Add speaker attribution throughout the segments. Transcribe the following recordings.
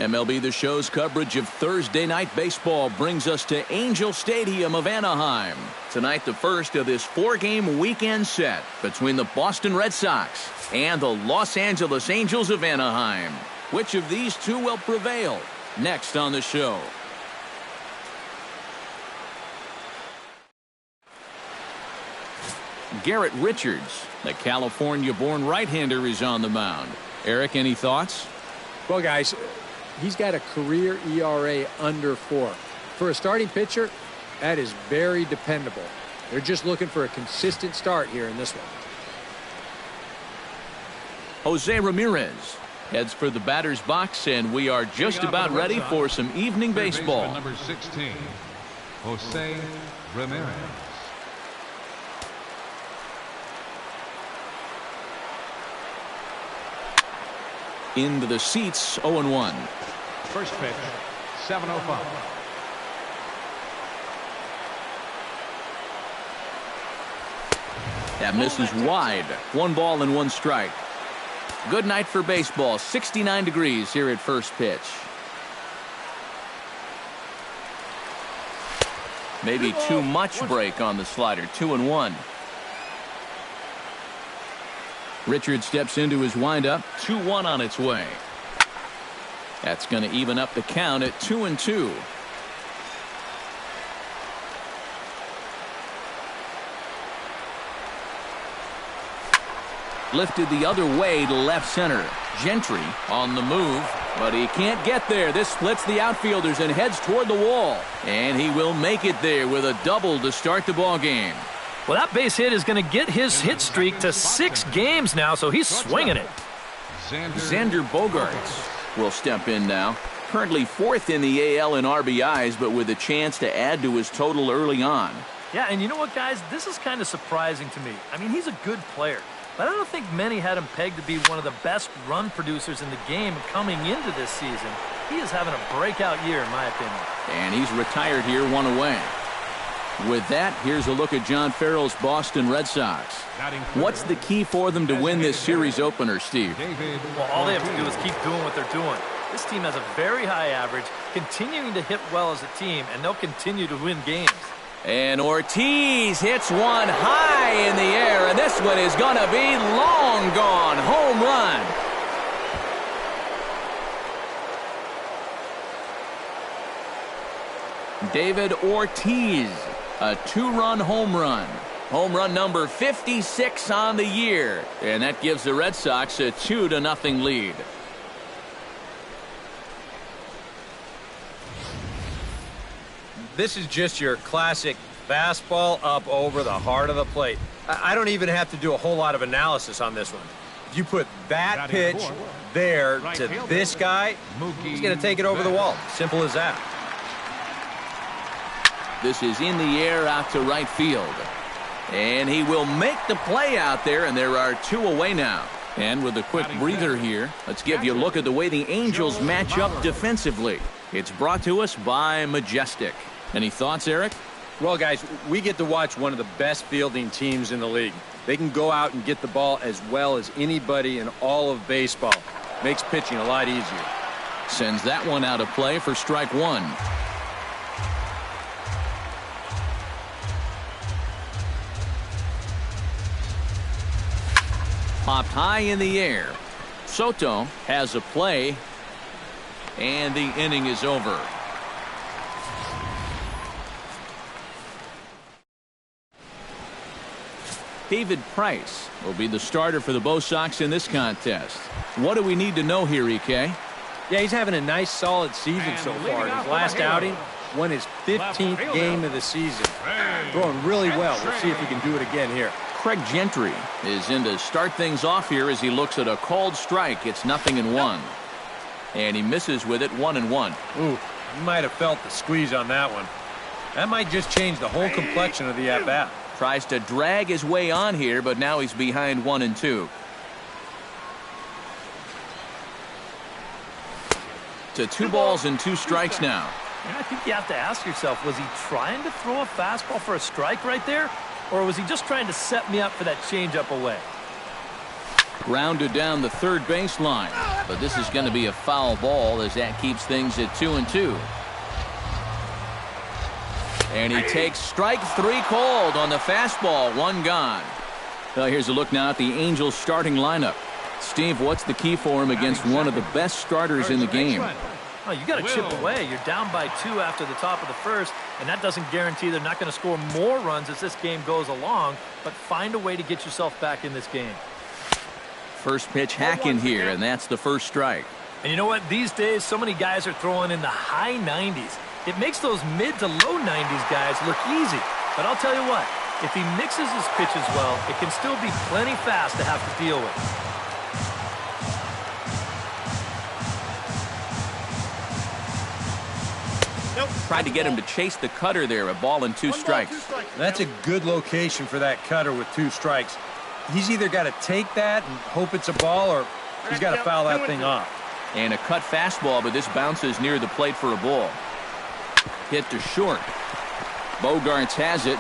Speaker 1: MLB The Show's coverage of Thursday Night Baseball brings us to Angel Stadium of Anaheim. Tonight, the first of this 4-game weekend set between the Boston Red Sox and the Los Angeles Angels of Anaheim. Which of these two will prevail? Next on the show. Garrett Richards, the California-born right-hander, is on the mound. Eric, any thoughts?
Speaker 2: Well, guys, he's got a career ERA under 4. For a starting pitcher, that is very dependable. They're just looking for a consistent start here in this one.
Speaker 1: Jose Ramirez heads for the batter's box, and we are just about ready for some evening baseball.
Speaker 3: Number 16, Jose Ramirez.
Speaker 1: Into the seats, 0-1.
Speaker 3: First pitch, 7:05.
Speaker 1: That misses wide. 1 ball and 1 strike. Good night for baseball. 69 degrees here at first pitch. Maybe too much break on the slider. 2-1. Richard steps into his windup. 2-1 on its way. That's going to even up the count at 2-2. Lifted the other way to left center. Gentry on the move, but he can't get there. This splits the outfielders and heads toward the wall. And he will make it there with a double to start the ball game.
Speaker 4: Well, that base hit is going to get his hit streak to 6 games now, so he's swinging it.
Speaker 1: Xander Bogaerts will step in now. Currently 4th in the AL in RBIs, but with a chance to add to his total early on.
Speaker 4: Yeah, and you know what, guys? This is kind of surprising to me. I mean, he's a good player, but I don't think many had him pegged to be one of the best run producers in the game coming into this season. He is having a breakout year, in my opinion.
Speaker 1: And he's retired here, 1 away. With that, here's a look at John Farrell's Boston Red Sox. What's the key for them to win this series opener, Steve?
Speaker 4: Well, all they have to do is keep doing what they're doing. This team has a very high average, continuing to hit well as a team, and they'll continue to win games.
Speaker 1: And Ortiz hits one high in the air, and this one is going to be long gone. Home run. David Ortiz, a 2-run home run. Home run number 56 on the year. And that gives the Red Sox a 2-0 lead.
Speaker 5: This is just your classic fastball up over the heart of the plate. I don't even have to do a whole lot of analysis on this one. If you put that pitch there to this guy, he's going to take it over the wall. Simple as that.
Speaker 1: This is in the air out to right field. And he will make the play out there, and there are 2 away now. And with a quick breather here, let's give you a look at the way the Angels match up defensively. It's brought to us by Majestic. Any thoughts, Eric?
Speaker 5: Well, guys, we get to watch one of the best fielding teams in the league. They can go out and get the ball as well as anybody in all of baseball. Makes pitching a lot easier.
Speaker 1: Sends that one out of play for strike 1. Popped high in the air. Soto has a play, and the inning is over. David Price will be the starter for the Bo Sox in this contest. What do we need to know here, EK?
Speaker 2: Yeah, he's having a nice, solid season so far. His last outing won his 15th game of the season. Throwing really well. We'll see if he can do it again here.
Speaker 1: Craig Gentry is in to start things off here as he looks at a called strike. It's 0-1. And he misses with it, 1-1.
Speaker 5: Ooh, you might have felt the squeeze on that one. That might just change the whole complexion of the at-bat.
Speaker 1: Tries to drag his way on here, but now he's behind 1-2. To 2 balls and 2 strikes now.
Speaker 4: And I think you have to ask yourself, was he trying to throw a fastball for a strike right there? Or was he just trying to set me up for that changeup away?
Speaker 1: Grounded down the third baseline. But this is going to be a foul ball as that keeps things at 2-2. And he takes strike 3 called on the fastball. 1 gone. Well, here's a look now at the Angels starting lineup. Steve, what's the key for him against one of the best starters in the game?
Speaker 4: Oh, you got to chip away. You're down by 2 after the top of the first, and that doesn't guarantee they're not going to score more runs as this game goes along, but find a way to get yourself back in this game.
Speaker 1: First pitch hack in here, and that's the first strike.
Speaker 4: And you know what? These days, so many guys are throwing in the high 90s. It makes those mid to low 90s guys look easy. But I'll tell you what, if he mixes his pitches well, it can still be plenty fast to have to deal with.
Speaker 1: Tried to get him to chase the cutter there, a ball and 2 strikes.
Speaker 5: That's a good location for that cutter with 2 strikes. He's either got to take that and hope it's a ball, or he's got to foul that thing off.
Speaker 1: And a cut fastball, but this bounces near the plate for a ball. Hit to short. Bogarts has it.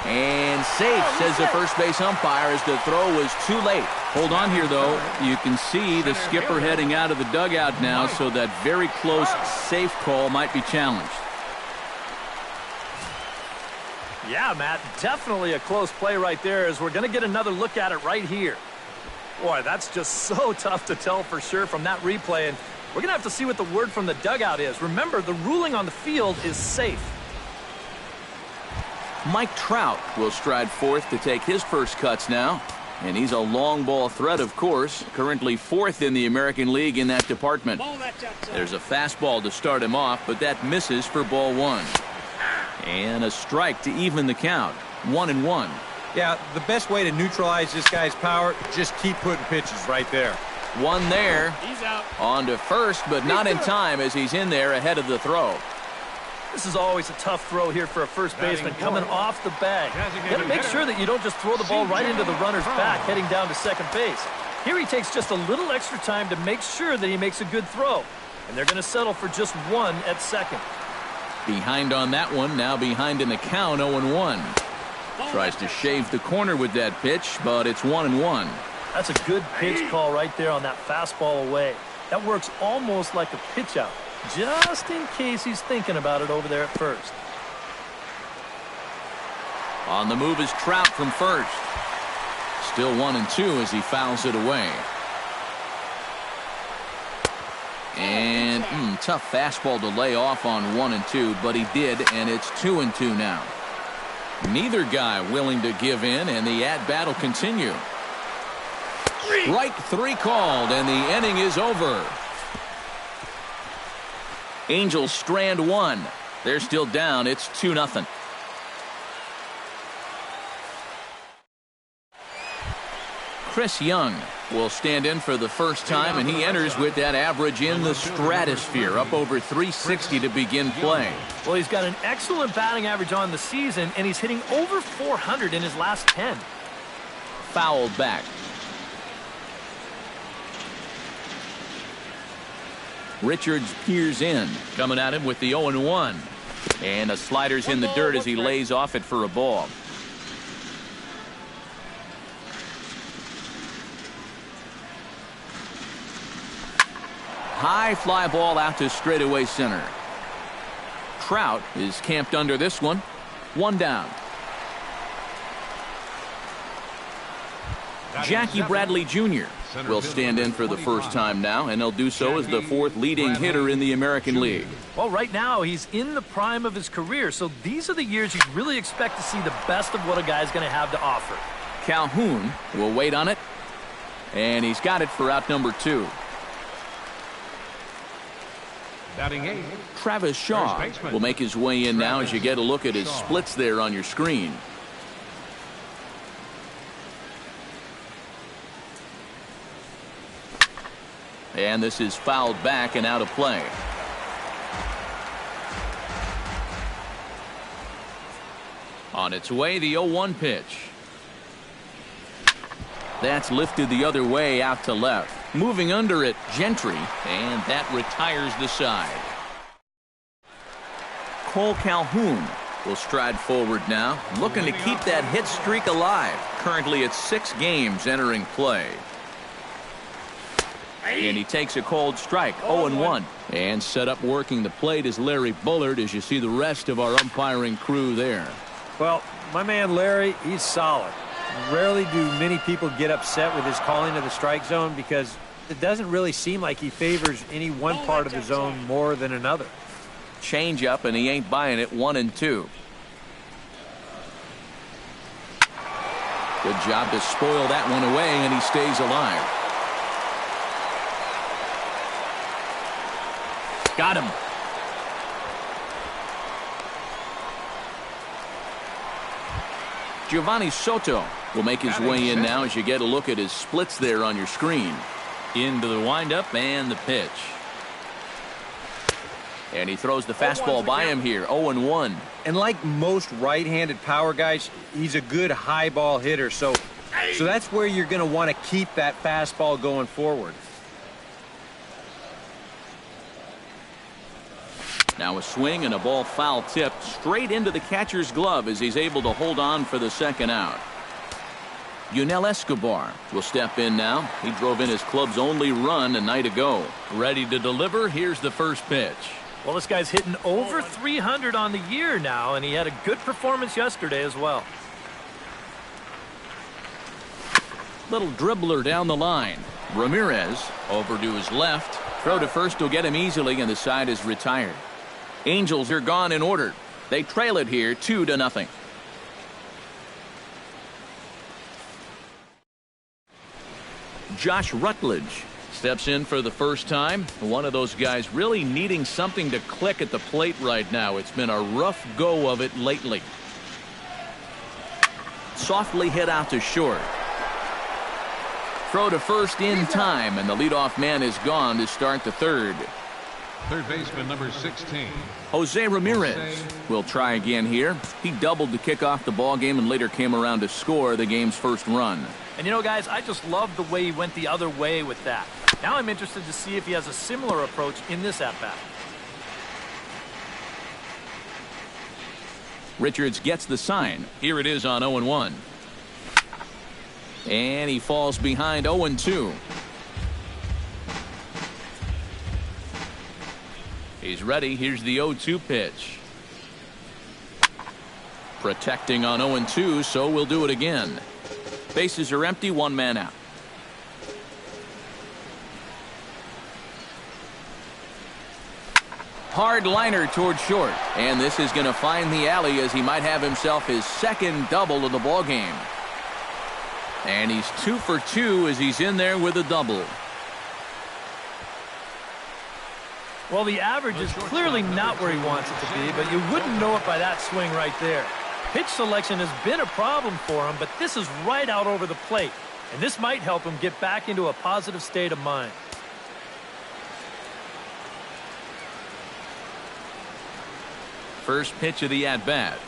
Speaker 1: And safe, says the first base umpire, as the throw was too late. Hold on here, though. You can see the skipper heading out of the dugout now, so that very close safe call might be challenged.
Speaker 4: Yeah, Matt, definitely a close play right there, as we're going to get another look at it right here. Boy, that's just so tough to tell for sure from that replay, and we're going to have to see what the word from the dugout is. Remember, the ruling on the field is safe.
Speaker 1: Mike Trout will stride forth to take his first cuts now. And he's a long ball threat, of course, currently 4th in the American League in that department. There's a fastball to start him off, but that misses for ball 1. And a strike to even the count. 1-1.
Speaker 5: Yeah, the best way to neutralize this guy's power, just keep putting pitches right there.
Speaker 1: 1 there.
Speaker 6: He's out.
Speaker 1: On to first, but not in time as he's in there ahead of the throw.
Speaker 4: This is always a tough throw here for a first baseman coming off the bag. You got to make sure that you don't just throw the ball right into the runner's back heading down to second base. Here he takes just a little extra time to make sure that he makes a good throw. And they're going to settle for just 1 at second.
Speaker 1: Behind on that one, now behind in the count, 0-1. Tries to shave the corner with that pitch, but it's 1-1.
Speaker 4: That's a good pitch call right there on that fastball away. That works almost like a pitch out, just in case he's thinking about it over there at first.
Speaker 1: On the move is Trout from first. Still 1-2 as he fouls it away. And tough fastball to lay off on 1-2, but he did, and it's 2-2 now. Neither guy willing to give in, and the at-bat will continue. Strike 3 called, and the inning is over. Angels strand 1. They're still down. It's 2-0. Chris Young will stand in for the first time, and he enters with that average in the stratosphere, up over 360 to begin play.
Speaker 4: Well, he's got an excellent batting average on the season, and he's hitting over 400 in his last 10.
Speaker 1: Fouled back. Richards peers in, coming at him with the 0-1. And a slider's in the dirt as he lays off it for a ball. High fly ball out to straightaway center. Trout is camped under this one. 1 down. Jackie Bradley Jr. will stand in for the first time now, and he'll do so as the 4th leading hitter in the American League.
Speaker 4: Well, right now he's in the prime of his career, so these are the years you really expect to see the best of what a guy's going to have to offer.
Speaker 1: Calhoun will wait on it, and he's got it for out number 2.
Speaker 3: Batting 8.
Speaker 1: Travis Shaw will make his way in now as you get a look at his splits there on your screen. And this is fouled back and out of play. On its way, the 0-1 pitch. That's lifted the other way out to left. Moving under it, Gentry, and that retires the side. Cole Calhoun will stride forward now, looking to keep that hit streak alive. Currently at 6 games entering play. And he takes a cold strike, 0-1. And set up working the plate is Larry Bullard as you see the rest of our umpiring crew there.
Speaker 5: Well, my man Larry, he's solid. Rarely do many people get upset with his calling of the strike zone because it doesn't really seem like he favors any one part of the zone more than another.
Speaker 1: Change up, and he ain't buying it. 1-2. Good job to spoil that one away, and he stays alive. Got him. Giovanni Soto will make his way in now as you get a look at his splits there on your screen. Into the windup and the pitch. And he throws the fastball by him here, 0-1.
Speaker 5: And like most right-handed power guys, he's a good high ball hitter. So that's where you're going to want to keep that fastball going forward.
Speaker 1: Now a swing and a ball foul tipped straight into the catcher's glove as he's able to hold on for the second out. Yunel Escobar will step in now. He drove in his club's only run a night ago. Ready to deliver. Here's the first pitch.
Speaker 4: Well, this guy's hitting over 300 on the year now, and he had a good performance yesterday as well.
Speaker 1: Little dribbler down the line. Ramirez over to his left. Throw to first will get him easily, and the side is retired. Angels are gone in order. They trail it here 2-0. Josh Rutledge steps in for the first time. One of those guys really needing something to click at the plate right now. It's been a rough go of it lately. Softly hit out to short. Throw to first in time, and the leadoff man is gone to start the third.
Speaker 3: Third baseman number 16.
Speaker 1: Jose Ramirez will try again here. He doubled to kick off the ball game and later came around to score the game's first run.
Speaker 4: And you know, guys, I just love the way he went the other way with that. Now I'm interested to see if he has a similar approach in this at-bat.
Speaker 1: Richards gets the sign. Here it is on 0-1. And he falls behind 0-2. He's ready. Here's the 0-2 pitch. Protecting on 0-2, so we'll do it again. Bases are empty, one man out. Hard liner toward short, and this is going to find the alley as he might have himself his second double of the ball game. And he's 2 for 2 as he's in there with a double.
Speaker 4: Well, the average is clearly not where he wants it to be, but you wouldn't know it by that swing right there. Pitch selection has been a problem for him, but this is right out over the plate, and this might help him get back into a positive state of mind.
Speaker 1: First pitch of the at-bat.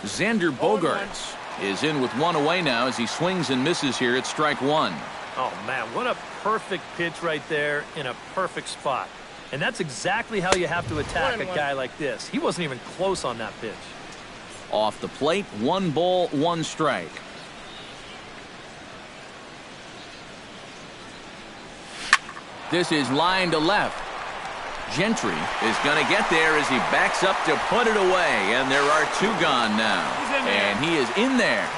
Speaker 1: Xander Bogaerts is in with one away now as he swings and misses here at strike one.
Speaker 4: Oh, man, what a perfect pitch right there in a perfect spot. And that's exactly how you have to attack a guy like this. He wasn't even close on that pitch.
Speaker 1: Off the plate, 1 ball, 1 strike. This is line to left. Gentry is going to get there as he backs up to put it away, and there are 2 gone now. And he is in there.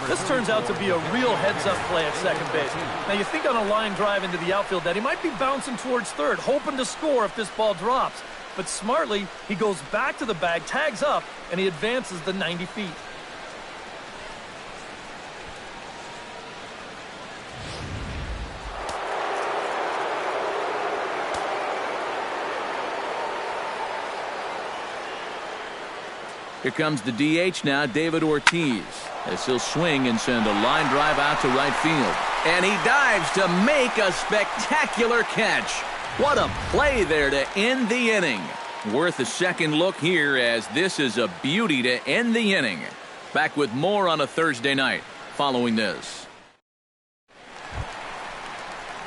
Speaker 4: This turns out to be a real heads-up play at second base. Now, you think on a line drive into the outfield that he might be bouncing towards third, hoping to score if this ball drops. But smartly, he goes back to the bag, tags up, and he advances the 90 feet.
Speaker 1: Here comes the DH now, David Ortiz, as he'll swing and send a line drive out to right field. And he dives to make a spectacular catch. What a play there to end the inning. Worth a second look here as this is a beauty to end the inning. Back with more on a Thursday night following this.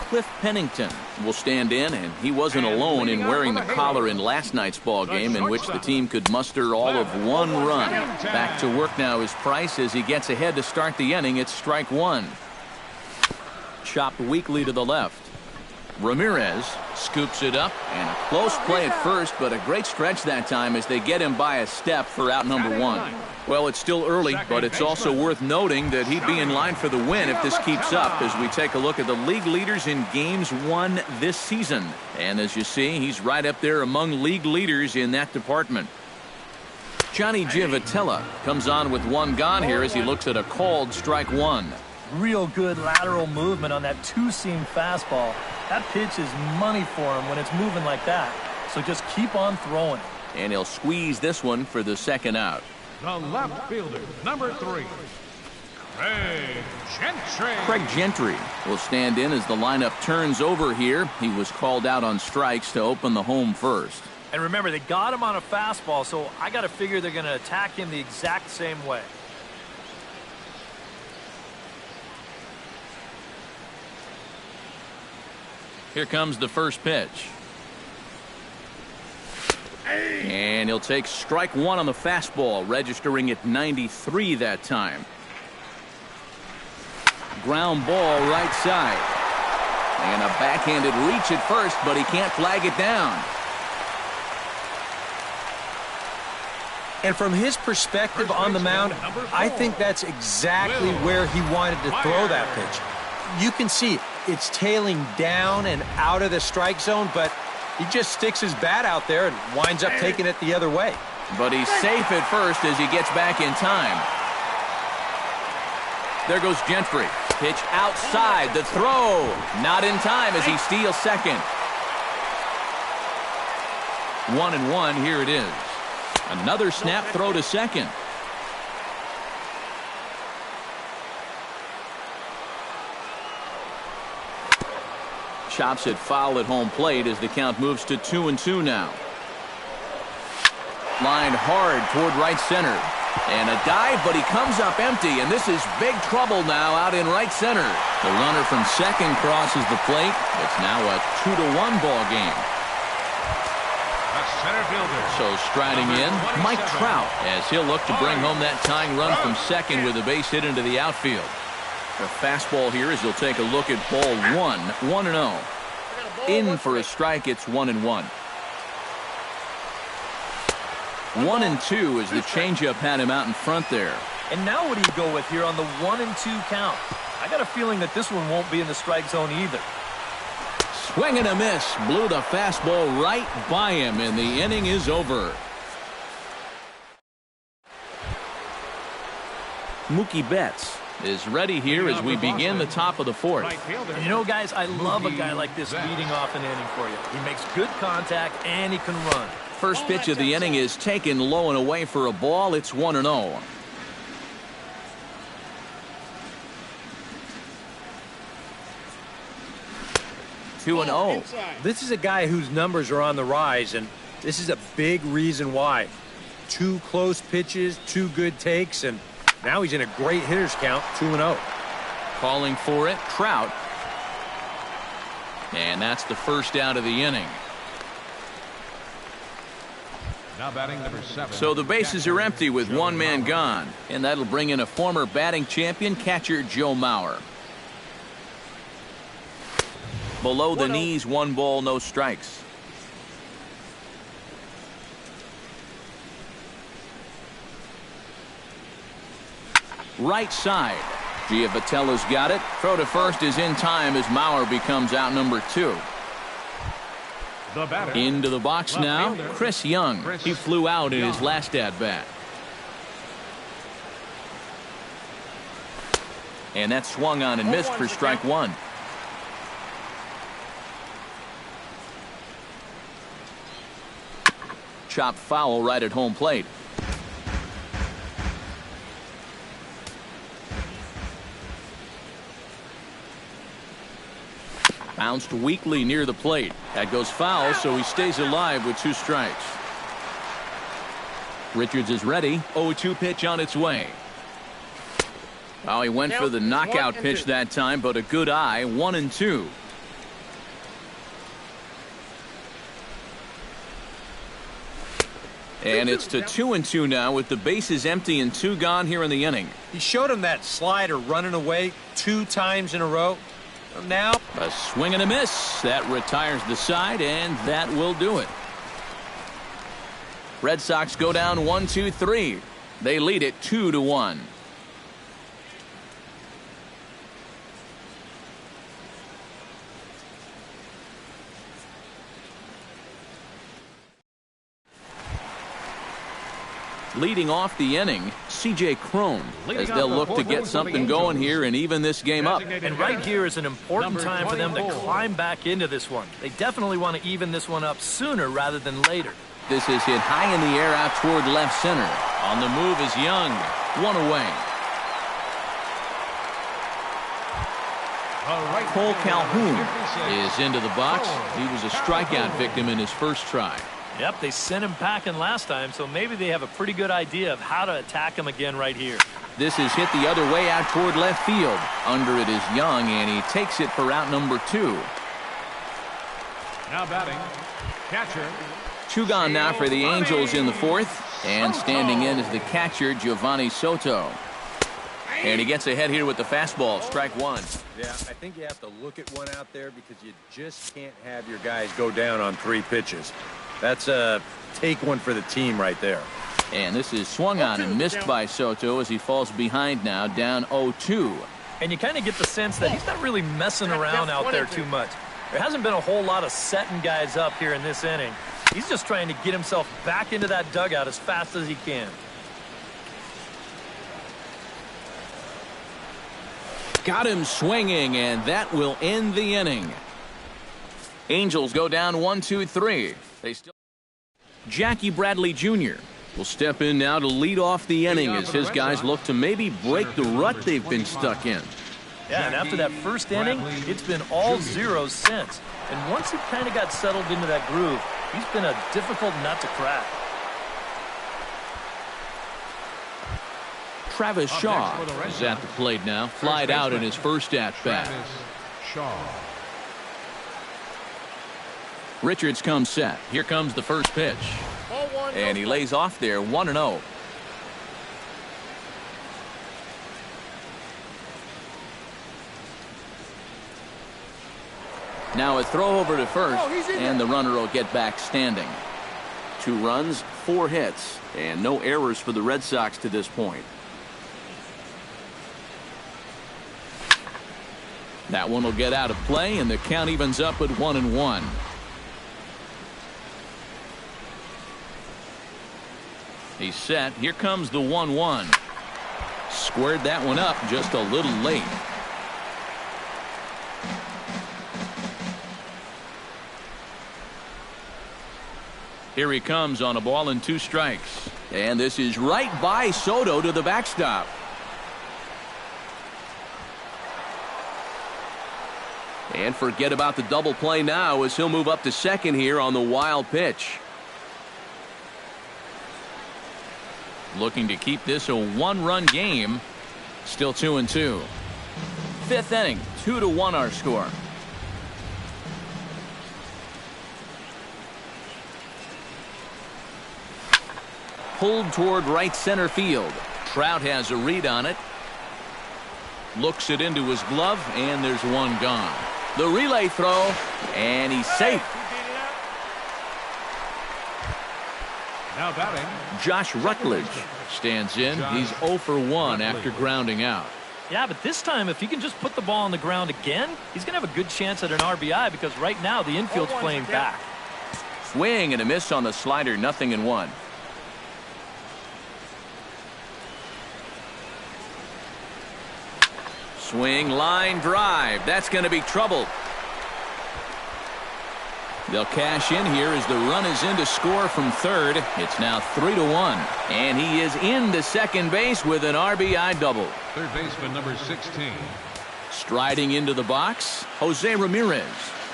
Speaker 1: Cliff Pennington will stand in, and he wasn't alone in wearing the collar in last night's ball game in which the team could muster all of 1 run. Back to work now is Price as he gets ahead to start the inning. It's strike 1. chopped weakly to the left. Ramirez scoops it up, and a close play at first, but a great stretch that time as they get him by a step for out number 1. Well, it's still early, but it's also worth noting that he'd be in line for the win if this keeps up as we take a look at the league leaders in games won this season. And as you see, he's right up there among league leaders in that department. Johnny Giavotella comes on with 1 gone here as he looks at a called strike 1.
Speaker 4: Real good lateral movement on that two-seam fastball. That pitch is money for him when it's moving like that. So just keep on throwing.
Speaker 1: And he'll squeeze this one for the second out.
Speaker 3: The left fielder, number 3,
Speaker 1: Craig Gentry will stand in as the lineup turns over here. He was called out on strikes to open the home first.
Speaker 4: And remember, they got him on a fastball, so I got to figure they're going to attack him the exact same way.
Speaker 1: Here comes the first pitch. And he'll take strike 1 on the fastball, registering at 93 that time. Ground ball right side. And a backhanded reach at first, but he can't flag it down.
Speaker 5: And from his perspective on the mound, I think that's exactly where he wanted to throw that pitch. You can see it's tailing down and out of the strike zone, but he just sticks his bat out there and winds up taking it the other way.
Speaker 1: But he's safe at first as he gets back in time. There goes Gentry. Pitch outside. The throw. Not in time as he steals second. 1-1. Here it is. Another snap throw to second. Chops it foul at home plate as the count moves to 2-2 now. Lined hard toward right center. And a dive, but he comes up empty, and this is big trouble now out in right center. The runner from second crosses the plate. It's now a 2-1 ball game.
Speaker 3: center fielder.
Speaker 1: So striding in, Mike Trout, as he'll look to bring home that tying run from second with a base hit into the outfield. The fastball here as he'll take a look at ball 1-0. In for a strike, it's 1-1. 1-2 as the changeup had him out in front there.
Speaker 4: And now what do you go with here on the 1-2 count? I got a feeling that this one won't be in the strike zone either.
Speaker 1: Swing and a miss. Blew the fastball right by him, and the inning is over. Mookie Betts is ready here as we begin the top of the fourth.
Speaker 4: And you know, guys, I love a guy like this leading off an inning for you. He makes good contact, and he can run.
Speaker 1: First pitch of the inning is taken low and away for a ball. It's 1-0.
Speaker 5: This is a guy whose numbers are on the rise, and this is a big reason why. 2 close pitches, 2 good takes, and now he's in a great hitter's count, 2-0.
Speaker 1: Calling for it, Trout. And that's the first out of the inning.
Speaker 3: Now batting number 7.
Speaker 1: So the bases are empty with one man gone, and that'll bring in a former batting champion, catcher Joe Mauer. Below the knees, 1 ball, no strikes. Right side. Giavatella's got it. Throw to first is in time as Mauer becomes out number 2. Into the box now, Chris Young. He flew out in his last at-bat. And that swung on and missed for strike 1. Chopped foul right at home plate. Bounced weakly near the plate. That goes foul, so he stays alive with 2 strikes. Richards is ready. 0-2 pitch on its way. Oh, he went for the knockout pitch that time, but a good eye. 1-2. And it's to 2-2 now with the bases empty and 2 gone here in the inning.
Speaker 5: He showed him that slider running away 2 times in a row. Now.
Speaker 1: A swing and a miss. That retires the side, and that will do it. Red Sox go down 1-2-3. They lead it 2-1. Leading off the inning, C.J. Cron, as they'll look to get something going here and even this game up.
Speaker 4: And right here is an important time for them to climb back into this one. They definitely want to even this one up sooner rather than later.
Speaker 1: This is hit high in the air out toward left center. On the move is Young. One away. Cole Calhoun is into the box. He was a strikeout victim in his first try.
Speaker 4: Yep, they sent him packing last time, so maybe they have a pretty good idea of how to attack him again right here.
Speaker 1: This is hit the other way out toward left field. Under it is Young, and he takes it for out number 2.
Speaker 3: Now batting, catcher.
Speaker 1: 2 gone now for the Angels in the 4th. And standing in is the catcher, Giovanni Soto. And he gets ahead here with the fastball, strike 1.
Speaker 5: Yeah, I think you have to look at one out there because you just can't have your guys go down on 3 pitches. That's a take one for the team right there.
Speaker 1: And this is swung on and missed by Soto as he falls behind now, down 0-2.
Speaker 4: And you kind of get the sense that he's not really messing around out there too much. There hasn't been a whole lot of setting guys up here in this inning. He's just trying to get himself back into that dugout as fast as he can.
Speaker 1: Got him swinging, and that will end the inning. Angels go down 1-2-3. They still. Jackie Bradley Jr. will step in now to lead off the inning as his guys look to maybe break the rut they've been stuck in.
Speaker 4: Yeah, and after that first inning, it's been all zeros since. And once he kind of got settled into that groove, he's been a difficult nut to crack.
Speaker 1: Travis Shaw is at the plate now, flied out in his first at-bat. Richards comes set. Here comes the first pitch. And he lays off there, 1-0. Now a throw over to first, and the runner will get back standing. 2 runs, 4 hits, and no errors for the Red Sox to this point. That one will get out of play, and the count evens up at 1-1. He's set. Here comes the 1-1. Squared that one up just a little late. Here he comes on a ball and 2 strikes. And this is right by Soto to the backstop. And forget about the double play now as he'll move up to second here on the wild pitch. Looking to keep this a 1-run game. Still 2-2. 5th inning, 2-1 our score. Pulled toward right center field. Trout has a read on it. Looks it into his glove, and there's one gone. The relay throw, and he's safe.
Speaker 3: Now batting,
Speaker 1: Josh Rutledge stands in. He's 0 for 1 after grounding out.
Speaker 4: Yeah, but this time, if he can just put the ball on the ground again, he's going to have a good chance at an RBI because right now the infield's playing back.
Speaker 1: Swing and a miss on the slider, 0-1. Swing, line drive. That's going to be trouble. They'll cash in here as the run is in to score from third. It's now 3-1. And he is into second base with an RBI double.
Speaker 3: third baseman number 16.
Speaker 1: Striding into the box, Jose Ramirez.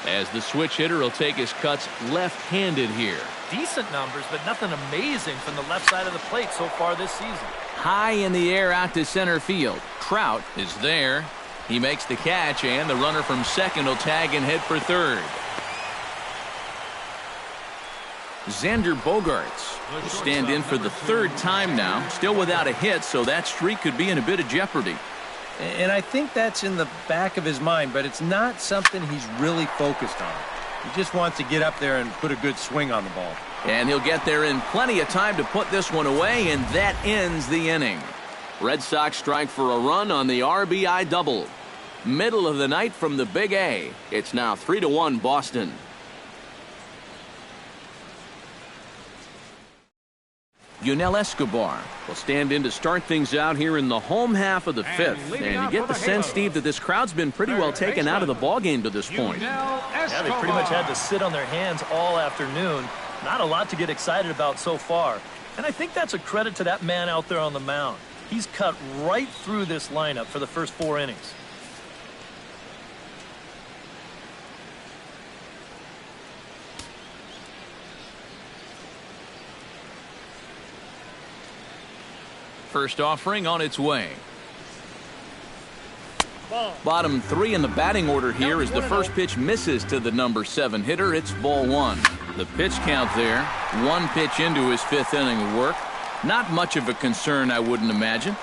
Speaker 1: As the switch hitter will take his cuts left-handed here.
Speaker 4: Decent numbers, but nothing amazing from the left side of the plate so far this season.
Speaker 1: High in the air out to center field. Trout is there. He makes the catch, and the runner from second will tag and head for third. Xander Bogaerts will stand in for the 3rd time now. Still without a hit, so that streak could be in a bit of jeopardy.
Speaker 5: And I think that's in the back of his mind, but it's not something he's really focused on. He just wants to get up there and put a good swing on the ball.
Speaker 1: And he'll get there in plenty of time to put this one away, and that ends the inning. Red Sox strike for a run on the RBI double. Middle of the night from the Big A. It's now 3-1 Boston. Yunel Escobar will stand in to start things out here in the home half of the fifth. And you get the sense, Steve, that this crowd's been pretty well taken out of the ballgame to this point.
Speaker 4: Yeah, they pretty much had to sit on their hands all afternoon. Not a lot to get excited about so far. And I think that's a credit to that man out there on the mound. He's cut right through this lineup for the first 4 innings.
Speaker 1: First offering on its way. Bottom 3 in the batting order here as the first pitch misses to the number 7 hitter. It's ball 1. The pitch count there. 1 pitch into his 5th inning of work. Not much of a concern, I wouldn't imagine.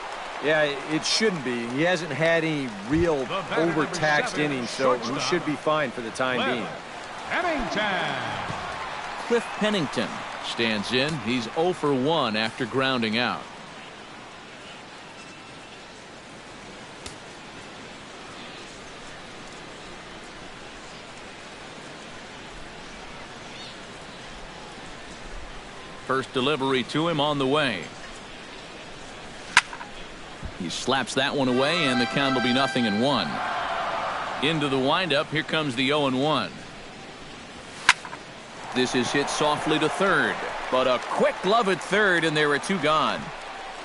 Speaker 5: Yeah, it shouldn't be. He hasn't had any real overtaxed innings, so he should be fine for the time being.
Speaker 1: Cliff Pennington stands in. He's 0 for 1 after grounding out. First delivery to him on the way. He slaps that one away, and the count will be 0-1. Into the windup. Here comes the 0-1. This is hit softly to third, but a quick glove at third, and there are 2 gone.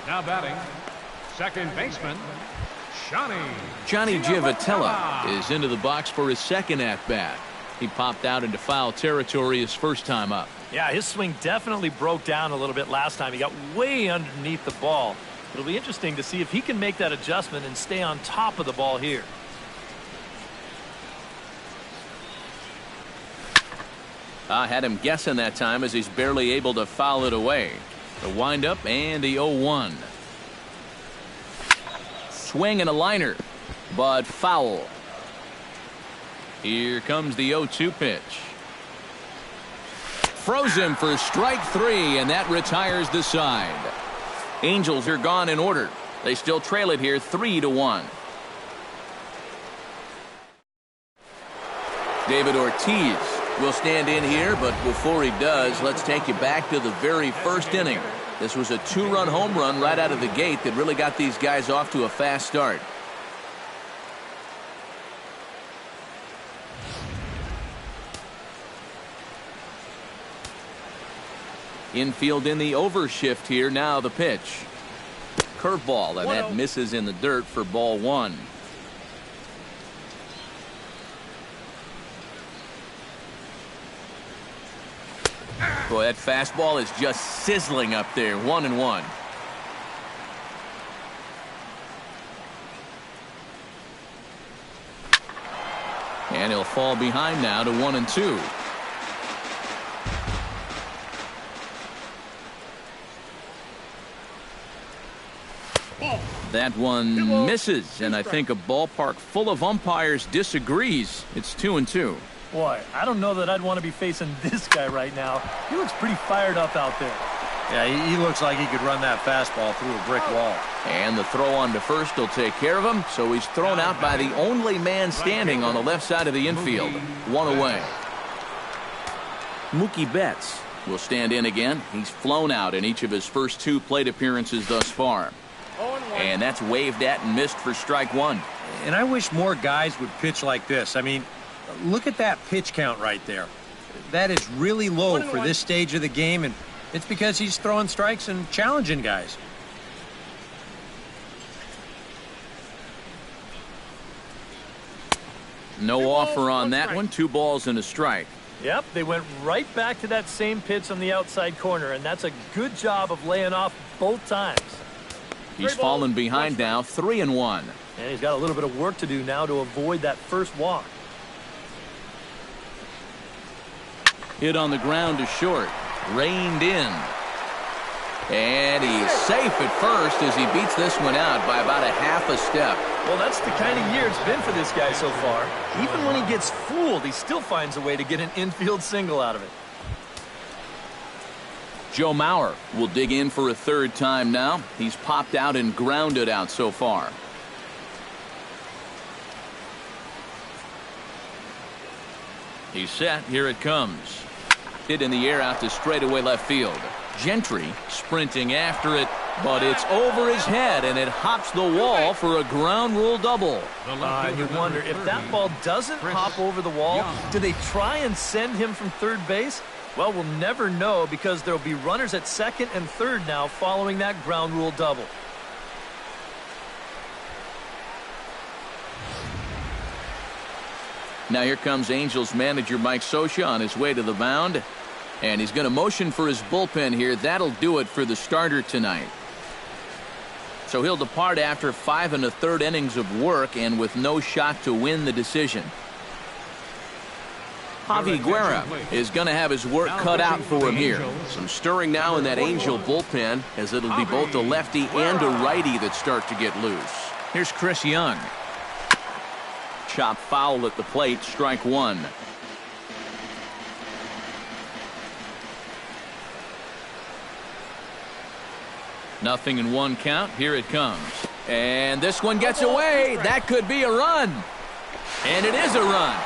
Speaker 3: Now batting, second baseman,
Speaker 1: Johnny Giavotella is into the box for his second at-bat. He popped out into foul territory his first time up.
Speaker 4: Yeah, his swing definitely broke down a little bit last time. He got way underneath the ball. It'll be interesting to see if he can make that adjustment and stay on top of the ball here.
Speaker 1: I had him guessing that time as he's barely able to foul it away. The windup and the 0-1. Swing and a liner, but foul. Here comes the 0-2 pitch. Throws him for strike 3, and that retires the side. Angels are gone in order. They still trail it here 3-1. David Ortiz will stand in here, but before he does, let's take you back to the very first inning. This was a 2-run home run right out of the gate that really got these guys off to a fast start. Infield in the overshift here. Now the pitch. Curveball, and that misses in the dirt for ball 1. Boy, that fastball is just sizzling up there. 1-1. And he'll fall behind now to 1-2. That one misses, and I think a ballpark full of umpires disagrees. It's 2-2.
Speaker 4: Boy, I don't know that I'd want to be facing this guy right now. He looks pretty fired up out there.
Speaker 5: Yeah, he looks like he could run that fastball through a brick wall.
Speaker 1: And the throw on to first will take care of him, so he's thrown out by the only man standing on the left side of the infield. 1 away. Mookie Betts will stand in again. He's flown out in each of his first 2 plate appearances thus far. And that's waved at and missed for strike 1.
Speaker 5: And I wish more guys would pitch like this. I mean, look at that pitch count right there. That is really low for this stage of the game, and it's because he's throwing strikes and challenging guys.
Speaker 1: No offer on that one. 2 balls and a strike.
Speaker 4: Yep, they went right back to that same pitch on the outside corner, and that's a good job of laying off both times.
Speaker 1: He's fallen behind now, 3-1.
Speaker 4: And he's got a little bit of work to do now to avoid that first walk.
Speaker 1: Hit on the ground to short. Reined in. And he's safe at first as he beats this one out by about a half a step.
Speaker 4: Well, that's the kind of year it's been for this guy so far. Even when he gets fooled, he still finds a way to get an infield single out of it.
Speaker 1: Joe Mauer will dig in for a third time now. He's popped out and grounded out so far. He's set. Here it comes. Hit in the air out to straightaway left field. Gentry sprinting after it, but it's over his head, and it hops the wall for a ground rule double.
Speaker 4: You wonder, if that ball doesn't hop over the wall, do they try and send him from third base? Well, we'll never know because there'll be runners at second and third now following that ground rule double.
Speaker 1: Now here comes Angels manager Mike Scioscia on his way to the mound. And he's going to motion for his bullpen here. That'll do it for the starter tonight. So he'll depart after 5 1/3 innings of work and with no shot to win the decision. Javi Guerra is going to have his work cut out for him here.
Speaker 6: Some stirring now in that Angel bullpen, as it'll be both a lefty and a righty that start to get loose.
Speaker 1: Here's Chris Young. Chop foul at the plate, strike one. Nothing in one count. Here it comes. And this one gets away. That could be a run. And it is a run.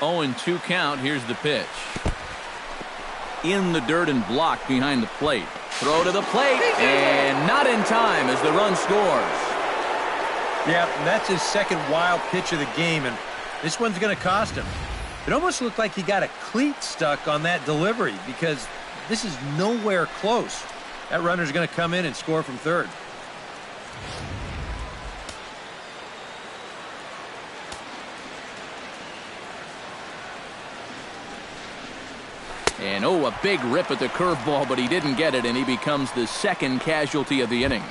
Speaker 1: Oh, and 2 count. Here's the pitch. In the dirt and blocked behind the plate. Throw to the plate. And not in time as the run scores.
Speaker 5: Yeah, and that's his second wild pitch of the game, and this one's going to cost him. It almost looked like he got a cleat stuck on that delivery because this is nowhere close. That runner's going to come in and score from third.
Speaker 1: And oh, a big rip at the curveball, but he didn't get it, and he becomes the second casualty of the inning.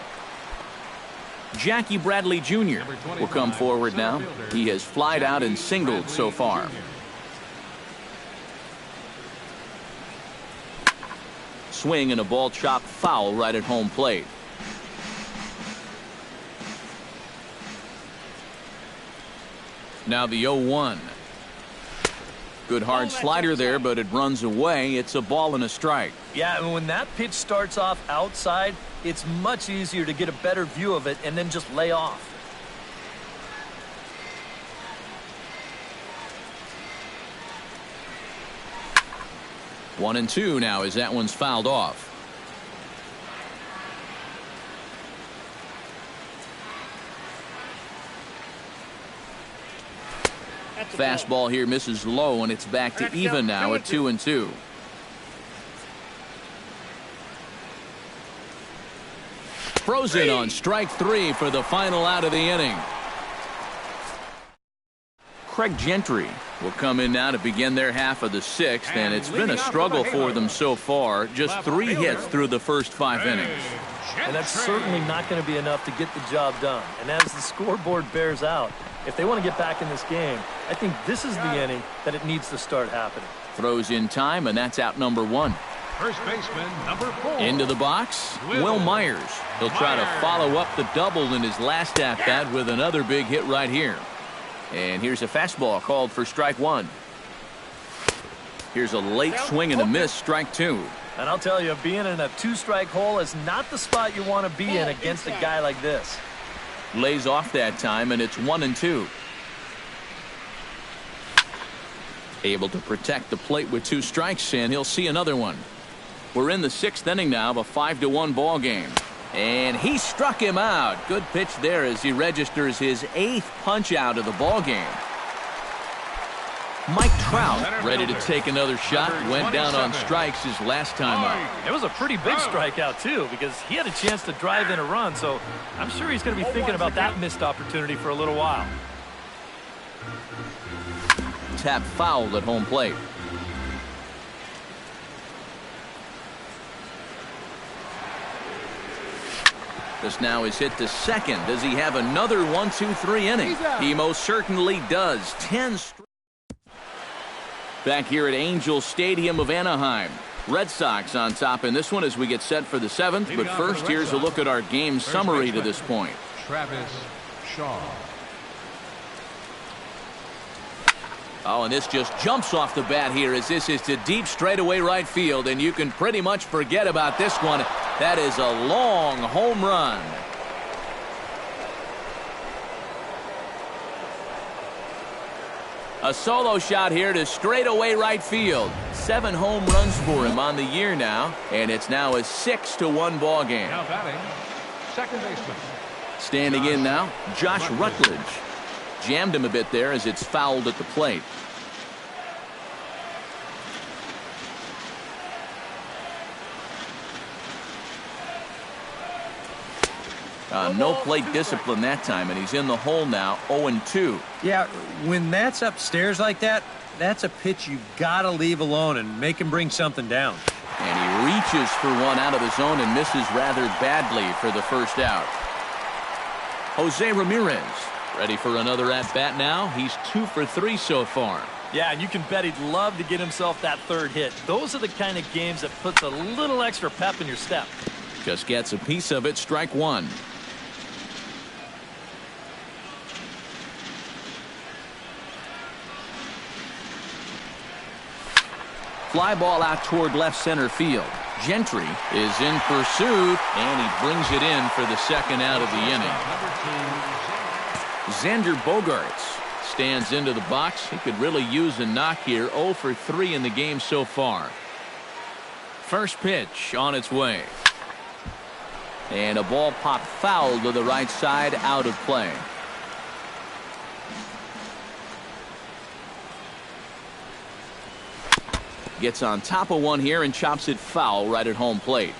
Speaker 1: Jackie Bradley Jr. will come forward now. He has flied out and singled so far. Swing and a ball chopped foul right at home plate. Now the 0-1. Good hard slider there, but it runs away. It's a ball and a strike.
Speaker 4: Yeah, and when that pitch starts off outside, it's much easier to get a better view of it and then just lay off.
Speaker 1: One and two now as that one's fouled off. Fastball here misses low, and it's back to even now at 2-2. Frozen on strike 3 for the final out of the inning. Craig Gentry will come in now to begin their half of the 6th, and it's been a struggle for them so far. Just 3 hits through the first 5 innings.
Speaker 4: And that's certainly not going to be enough to get the job done. And as the scoreboard bears out, if they want to get back in this game, I think this is the inning that it needs to start happening.
Speaker 1: Throws in time, and that's out number 1.
Speaker 3: First baseman, number 4.
Speaker 1: Into the box, Will Myers. He'll try to follow up the double in his last at-bat with another big hit right here. And here's a fastball called for strike 1. Here's a late swing and a miss, strike 2.
Speaker 4: And I'll tell you, being in a 2-strike hole is not the spot you want to be in against a guy like this.
Speaker 1: Lays off that time, and it's 1-2. Able to protect the plate with 2 strikes, and he'll see another one. We're in the 6th inning now of a 5-1 ball game. And he struck him out. Good pitch there as he registers his 8th punch out of the ball game. Mike Trout ready to take another shot. Went down on strikes his last time up.
Speaker 4: It was a pretty big strikeout, too, because he had a chance to drive in a run, so I'm sure he's going to be thinking about that missed opportunity for a little while.
Speaker 1: Tap fouled at home plate. This now is hit to second. Does he have another 1-2-3 inning? He most certainly does. 10 straight. Back here at Angel Stadium of Anaheim. Red Sox on top in this one as we get set for the 7th. But first, here's a look at our game summary to this point.
Speaker 3: Travis Shaw.
Speaker 1: Oh, and this just jumps off the bat here as this is to deep straightaway right field, and you can pretty much forget about this one. That is a long home run. A solo shot here to straightaway right field. 7 home runs for him on the year now, and it's now a 6-1 ball game.
Speaker 3: Now batting, second baseman.
Speaker 1: Standing in now, Josh Rutledge. Jammed him a bit there as it's fouled at the plate. No plate discipline that time, and he's in the hole now, 0-2.
Speaker 5: Yeah, when that's upstairs like that, that's a pitch you gotta leave alone and make him bring something down.
Speaker 1: And he reaches for one out of the zone and misses rather badly for the first out. Jose Ramirez ready for another at-bat now. He's 2 for 3 so far.
Speaker 4: Yeah, and you can bet he'd love to get himself that 3rd hit. Those are the kind of games that puts a little extra pep in your step.
Speaker 1: Just gets a piece of it, strike 1. Fly ball out toward left center field. Gentry is in pursuit, and he brings it in for the 2nd out of the inning. Xander Bogaerts stands into the box. He could really use a knock here. 0 for 3 in the game so far. First pitch on its way. And a ball popped foul to the right side, out of play. Gets on top of one here and chops it foul right at home plate.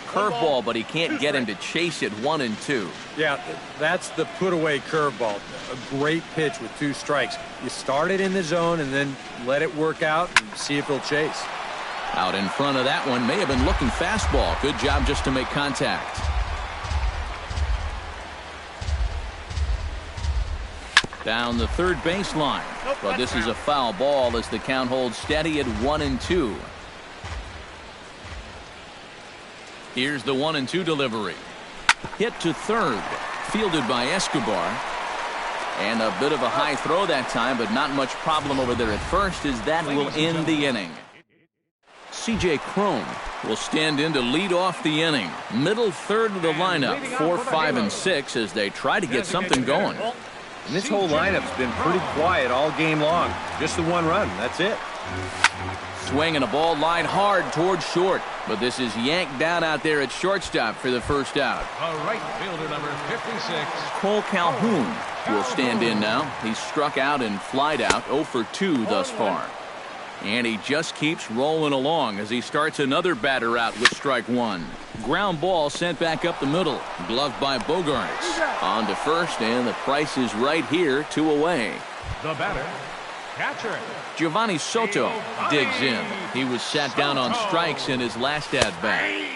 Speaker 1: Curveball, but he can't get him to chase it. 1-2.
Speaker 5: Yeah, that's the put-away curveball. A great pitch with 2 strikes. You start it in the zone and then let it work out and see if he'll chase.
Speaker 1: Out in front of that one, may have been looking fastball. Good job just to make contact. Down the third baseline, but this is a foul ball as the count holds steady at 1-2. Here's the 1-2 delivery. Hit to third, fielded by Escobar. And a bit of a high throw that time, but not much problem over there at first, as that will end the inning. C.J. Cron will stand in to lead off the inning. Middle third of the lineup, 4, 5, and 6, as they try to get something going.
Speaker 5: And this whole lineup's been pretty quiet all game long. Just the 1 run. That's it.
Speaker 1: Swing and a ball line hard towards short. But this is yanked down out there at shortstop for the first out.
Speaker 3: A right fielder, number 56.
Speaker 1: Cole Calhoun will stand in now. He's struck out and flied out, 0 for 2 thus far. And he just keeps rolling along as he starts another batter out with strike 1. Ground ball sent back up the middle. Gloved by Bogaerts. On to first, and the price is right here, 2 away.
Speaker 3: The batter, catcher.
Speaker 1: Giovanni Soto digs in. He was sat down on strikes in his last at-bat.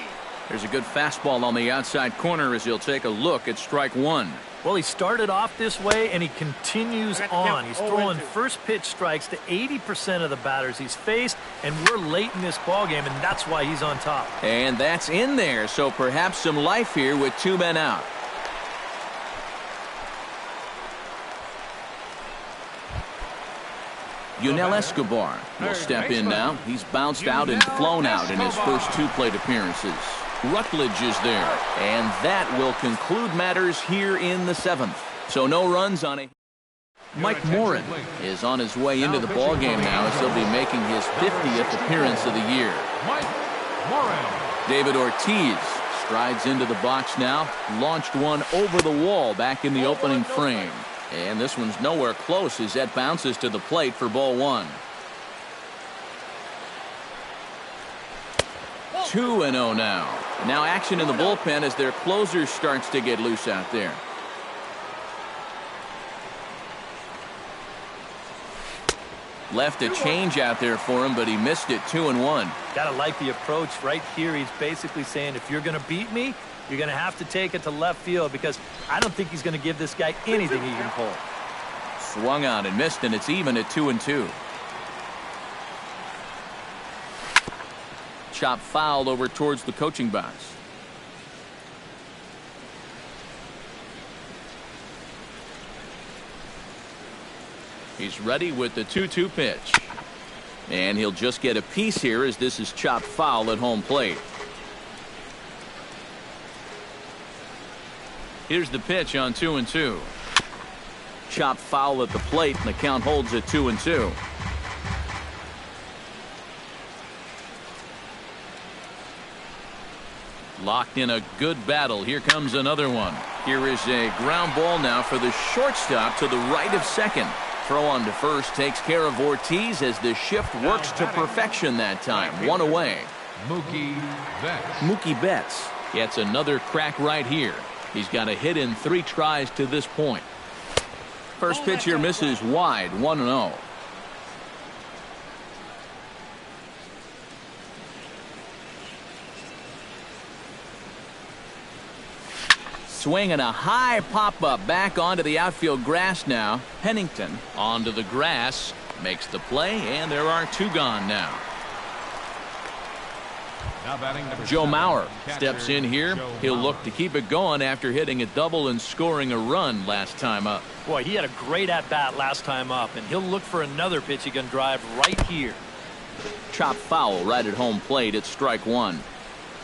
Speaker 1: There's a good fastball on the outside corner as he'll take a look at strike 1.
Speaker 4: Well, he started off this way, and he continues on. He's throwing first pitch strikes to 80% of the batters he's faced, and we're late in this ballgame, and that's why he's on top.
Speaker 1: And that's in there, so perhaps some life here with 2 men out. Yunel Escobar will step in now. He's bounced out and flown out in his first 2 plate appearances. Rutledge is there, and that will conclude matters here in the 7th. So no runs on it. Mike Morin is on his way into the ballgame now as he'll be making his 50th appearance of the year.
Speaker 3: Mike Morin.
Speaker 1: David Ortiz strides into the box now. Launched one over the wall back in the opening frame. And this one's nowhere close as that bounces to the plate for ball 1. 2-0 now. Now action in the bullpen as their closer starts to get loose out there. Left a change out there for him, but he missed it. 2-1.
Speaker 4: Gotta like the approach right here. He's basically saying, if you're gonna beat me, You're going to have to take it to left field because I don't think he's going to give this guy anything he can pull.
Speaker 1: Swung on and missed, and it's even at 2-2. Chop foul over towards the coaching box. He's ready with the 2-2 pitch. And he'll just get a piece here as this is chopped foul at home plate. Here's the pitch on 2-2. Chopped foul at the plate, and the count holds at 2-2. Locked in a good battle. Here comes another one. Here is a ground ball now for the shortstop to the right of second. Throw on to first takes care of Ortiz as the shift works to perfection that time. One away. Mookie Betts gets another crack right here. He's got a hit in 3 tries to this point. First pitch here misses wide, 1-0. Swinging a high pop-up back onto the outfield grass now. Pennington onto the grass, makes the play, and there are 2 gone now. Joe Mauer steps in here. He'll look to keep it going after hitting a double and scoring a run last time up.
Speaker 4: Boy, he had a great at-bat last time up, and he'll look for another pitch he can drive right here.
Speaker 1: Chop foul right at home plate. It's strike 1.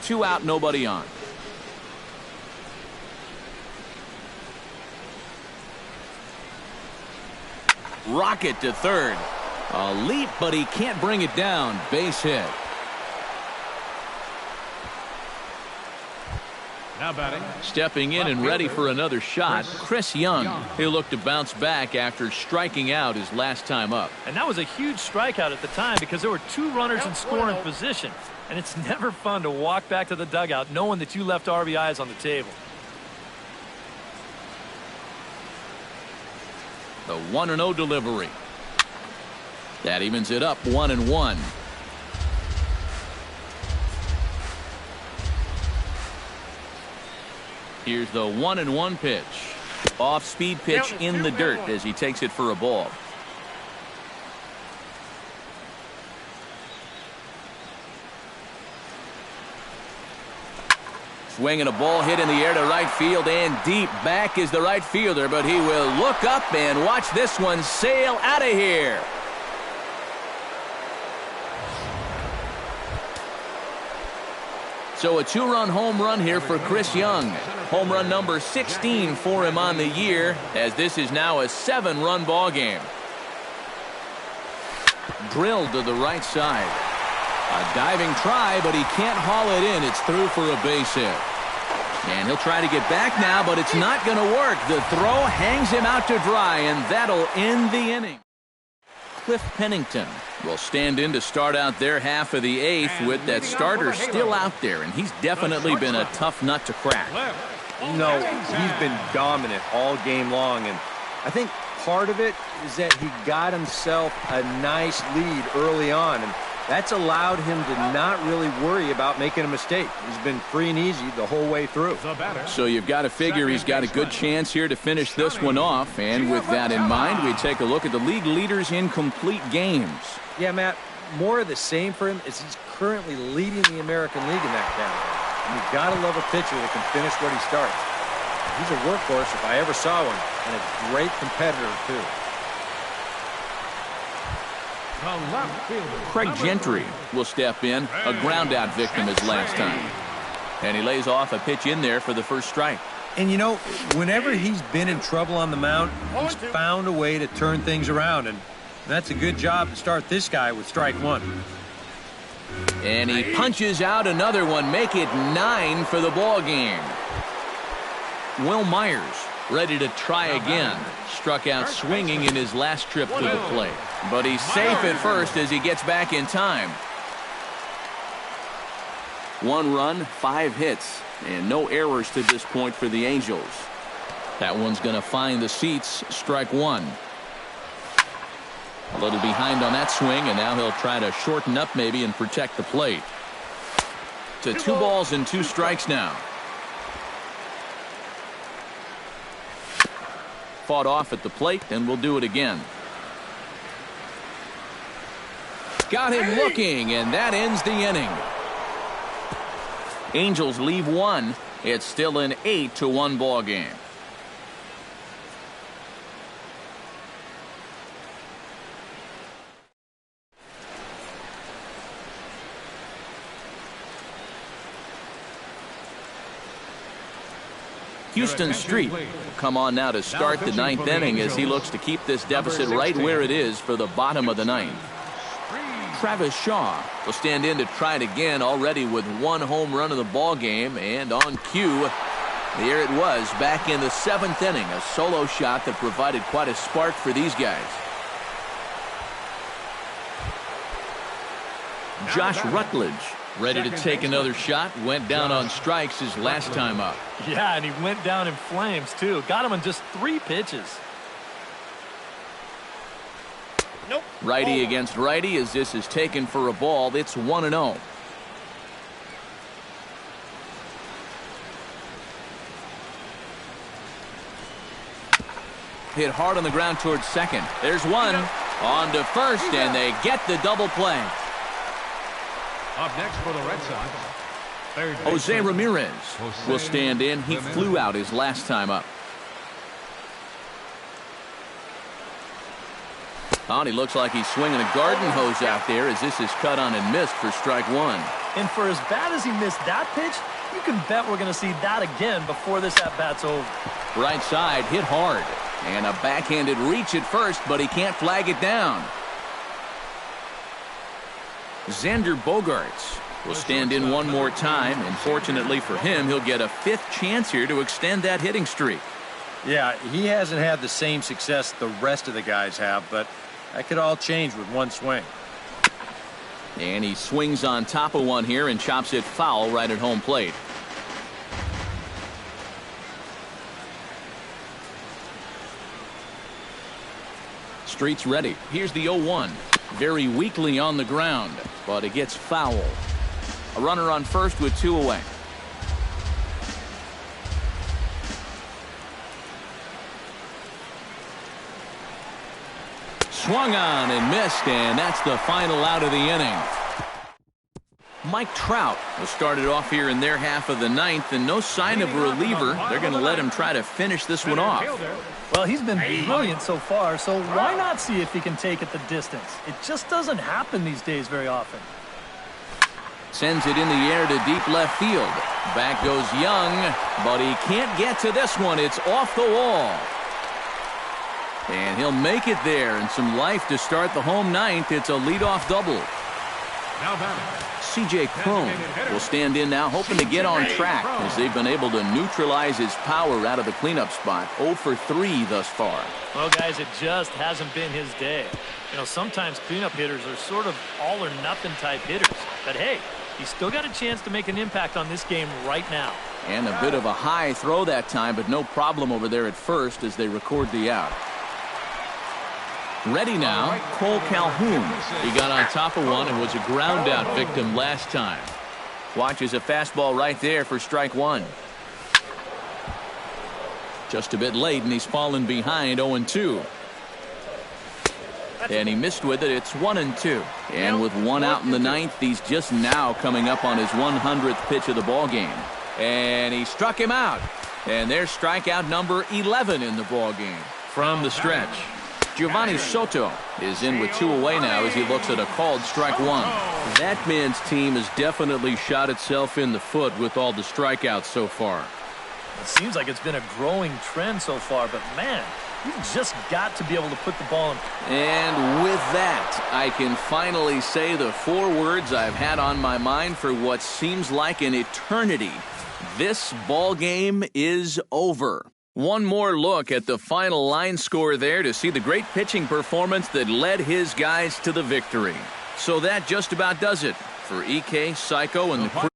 Speaker 1: 2 out, nobody on. Rocket to third. A leap, but he can't bring it down. Base hit.
Speaker 3: Now batting.
Speaker 1: Stepping in and ready for another shot, Chris Young. He'll look to bounce back after striking out his last time up.
Speaker 4: And that was a huge strikeout at the time because there were 2 runners in scoring position. And it's never fun to walk back to the dugout knowing that you left RBIs on the table.
Speaker 1: The 1-0 delivery. That evens it up 1-1. Here's the 1-1 pitch. Off-speed pitch in the dirt as he takes it for a ball. Swinging a ball hit in the air to right field and deep. Back is the right fielder, but he will look up and watch this one sail out of here. So a 2-run home run here for Chris Young. Home run number 16 for him on the year, as this is now a 7-run ball game. Drilled to the right side. A diving try, but he can't haul it in. It's through for a base hit. And he'll try to get back now, but it's not going to work. The throw hangs him out to dry, and that'll end the inning. Cliff Pennington will stand in to start out their half of the 8th with that starter still out there, and he's definitely been a tough nut to crack.
Speaker 5: No, he's been dominant all game long, and I think part of it is that he got himself a nice lead early on, and that's allowed him to not really worry about making a mistake. He's been free and easy the whole way through.
Speaker 1: So you've got to figure he's got a good chance here to finish this one off. And with that in mind, we take a look at the league leaders in complete games.
Speaker 5: Yeah, Matt, more of the same for him is he's currently leading the American League in that category. And you've got to love a pitcher that can finish what he starts. He's a workhorse if I ever saw one, and a great competitor, too.
Speaker 1: Craig Gentry will step in, a ground-out victim his last time. And he lays off a pitch in there for the first strike.
Speaker 5: And, you know, whenever he's been in trouble on the mound, he's found a way to turn things around. And that's a good job to start this guy with strike 1.
Speaker 1: And he punches out another one, make it 9 for the ball game. Will Myers ready to try again. Struck out swinging in his last trip to the plate. But he's safe at first as he gets back in time. 1 run, 5 hits, and no errors to this point for the Angels. That one's going to find the seats. Strike 1. A little behind on that swing, and now he'll try to shorten up maybe and protect the plate. To 2 balls and 2 strikes now. fought off at the plate, and will do it again. Got him looking, and that ends the inning. Angels leave one. It's still an 8-1 ball game. Houston Street will come on now to start the ninth inning as he looks to keep this deficit right where it is for the bottom of the ninth. Travis Shaw will stand in to try it again, already with one home run of the ball game, and on cue, here it was back in the seventh inning, a solo shot that provided quite a spark for these guys. Josh Rutledge ready to take another shot. Went down on strikes his last time up.
Speaker 4: Yeah, and he went down in flames, too. Got him on just 3 pitches. Nope.
Speaker 1: Righty against righty as this is taken for a ball. It's 1-0. Hit hard on the ground towards second. There's one. On to first, and they get the double play.
Speaker 3: Up next for the Red Sox,
Speaker 1: Jose Ramirez will stand in. He flew out his last time up. Oh, he looks like he's swinging a garden hose out there as this is cut on and missed for strike one.
Speaker 4: And for as bad as he missed that pitch, you can bet we're going to see that again before this at-bat's over.
Speaker 1: Right side, hit hard. And a backhanded reach at first, but he can't flag it down. Xander Bogaerts will stand in one more time, and fortunately for him, he'll get a 5th chance here to extend that hitting streak.
Speaker 5: Yeah, he hasn't had the same success the rest of the guys have, but that could all change with one swing.
Speaker 1: And he swings on top of one here and chops it foul right at home plate. Street's ready. Here's the 0-1. Very weakly on the ground, but it gets foul. A runner on first with 2 away. Swung on and missed, and that's the final out of the inning. Mike Trout will start it off here in their half of the ninth, and no sign of a reliever. They're going to let him try to finish this one off.
Speaker 4: Well, he's been brilliant so far, so why not see if he can take it the distance? It just doesn't happen these days very often.
Speaker 1: Sends it in the air to deep left field. Back goes Young, but he can't get to this one. It's off the wall. And he'll make it there, and some life to start the home ninth. It's a leadoff double.
Speaker 3: Now batting,
Speaker 1: C.J. Cron will stand in now, hoping to get on track as they've been able to neutralize his power out of the cleanup spot. 0 for 3 thus far.
Speaker 4: Well, guys, it just hasn't been his day. You know, sometimes cleanup hitters are sort of all-or-nothing type hitters. But, hey, he's still got a chance to make an impact on this game right now.
Speaker 1: And a bit of a high throw that time, but no problem over there at first as they record the out. Ready now, Cole Calhoun. He got on top of one and was a ground out victim last time. Watches a fastball right there for strike one. Just a bit late, and he's fallen behind 0-2. And he missed with it. It's 1-2. And with one out in the ninth, he's just now coming up on his 100th pitch of the ball game. And he struck him out. And there's strikeout number 11 in the ball game from the stretch. Giovanni Soto is in with 2 away now as he looks at a called strike one. That man's team has definitely shot itself in the foot with all the strikeouts so far.
Speaker 4: It seems like it's been a growing trend so far, but man, you've just got to be able to put the ball in.
Speaker 1: And with that, I can finally say the 4 words I've had on my mind for what seems like an eternity. This ball game is over. One more look at the final line score there to see the great pitching performance that led his guys to the victory. So that just about does it for EK, Psycho, and the crew.